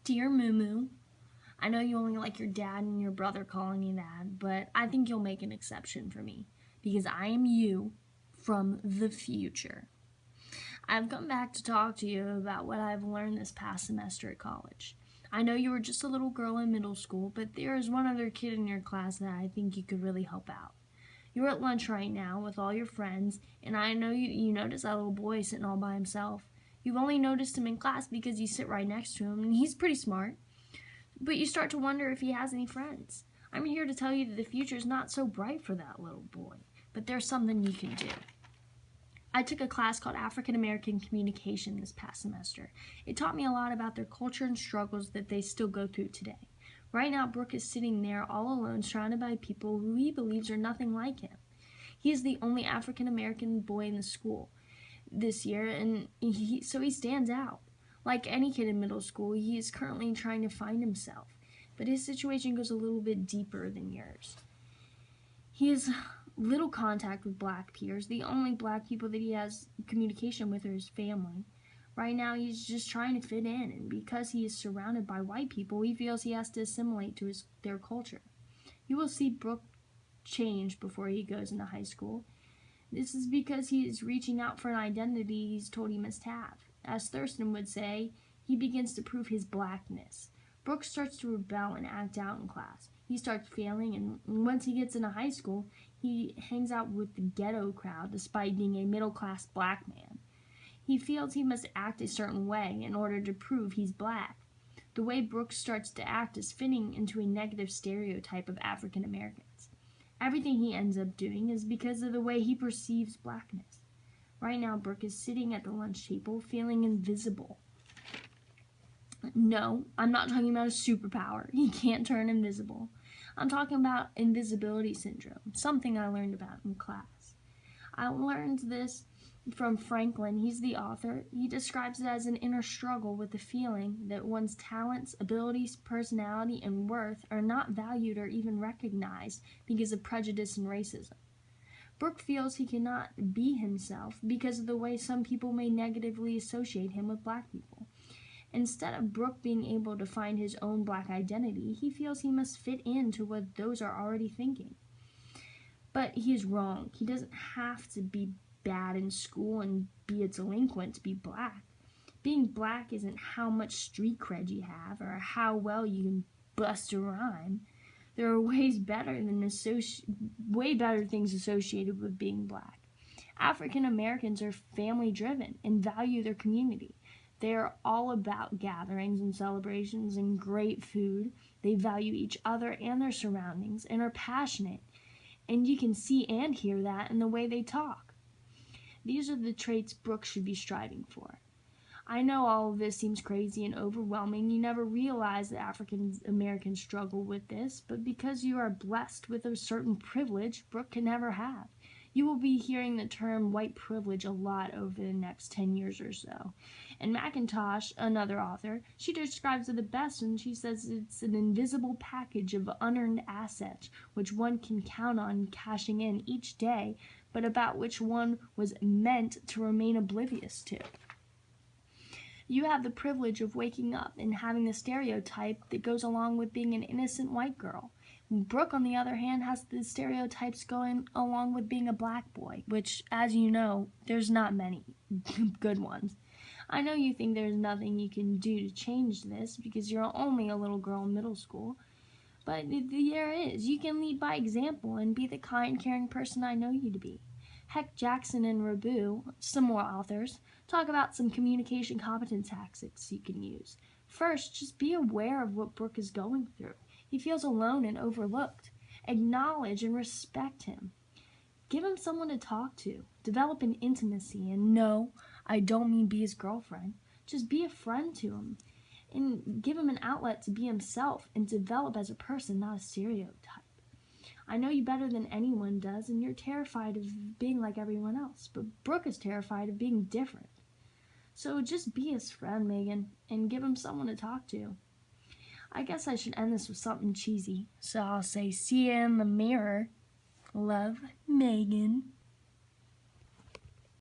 Dear Moo Moo, I know you only like your dad and your brother calling you that, but I think you'll make an exception for me because I am you from the future. I've come back to talk to you about what I've learned this past semester at college. I know you were just a little girl in middle school, but there is one other kid in your class that I think you could really help out. You're at lunch right now with all your friends, and I know you notice that little boy sitting all by himself. You've only noticed him in class because you sit right next to him, and he's pretty smart. But you start to wonder if he has any friends. I'm here to tell you that the future's not so bright for that little boy, but there's something you can do. I took a class called African American Communication this past semester. It taught me a lot about their culture and struggles that they still go through today. Right now, Brooke is sitting there all alone, surrounded by people who he believes are nothing like him. He is the only African American boy in the school this year, and so he stands out. Like any kid in middle school, he is currently trying to find himself, but his situation goes a little bit deeper than yours. He has little contact with black peers. The only black people that he has communication with are his family. Right now, he's just trying to fit in, and because he is surrounded by white people, he feels he has to assimilate to their culture. You will see Brooke change before he goes into high school. This is because he is reaching out for an identity he's told he must have. As Thurston would say, he begins to prove his blackness. Brooke starts to rebel and act out in class. He starts failing, and once he gets into high school, he hangs out with the ghetto crowd despite being a middle-class black man. He feels he must act a certain way in order to prove he's black. The way Brooke starts to act is fitting into a negative stereotype of African Americans. Everything he ends up doing is because of the way he perceives blackness. Right now, Brooke is sitting at the lunch table feeling invisible. No, I'm not talking about a superpower. He can't turn invisible. I'm talking about invisibility syndrome, something I learned about in class. I learned this from Franklin. He's the author. He describes it as an inner struggle with the feeling that one's talents, abilities, personality, and worth are not valued or even recognized because of prejudice and racism. Brooke feels he cannot be himself because of the way some people may negatively associate him with black people. Instead of Brooke being able to find his own black identity, he feels he must fit into what those are already thinking. But he is wrong. He doesn't have to be bad in school and be a delinquent to be black. Being black isn't how much street cred you have or how well you can bust a rhyme. There are way better things associated with being black. African Americans are family driven and value their community. They are all about gatherings and celebrations and great food. They value each other and their surroundings and are passionate. And you can see and hear that in the way they talk. These are the traits Brooke should be striving for. I know all of this seems crazy and overwhelming. You never realize that African Americans struggle with this, but because you are blessed with a certain privilege Brooke can never have. You will be hearing the term white privilege a lot over the next 10 years or so. And McIntosh, another author, she describes it the best, and she says it's an invisible package of unearned assets which one can count on cashing in each day, but about which one was meant to remain oblivious to. You have the privilege of waking up and having the stereotype that goes along with being an innocent white girl. Brooke, on the other hand, has the stereotypes going along with being a black boy, which, as you know, there's not many good ones. I know you think there's nothing you can do to change this because you're only a little girl in middle school, but there is. You can lead by example and be the kind, caring person I know you to be. Heck, Jackson and Rabu, some more authors, talk about some communication competence tactics you can use. First, just be aware of what Brooke is going through. He feels alone and overlooked. Acknowledge and respect him. Give him someone to talk to. Develop an intimacy. And no, I don't mean be his girlfriend. Just be a friend to him. And give him an outlet to be himself and develop as a person, not a stereotype. I know you better than anyone does, and you're terrified of being like everyone else. But Brooke is terrified of being different. So just be his friend, Megan, and give him someone to talk to. I guess I should end this with something cheesy. So I'll say, see you in the mirror. Love, Megan.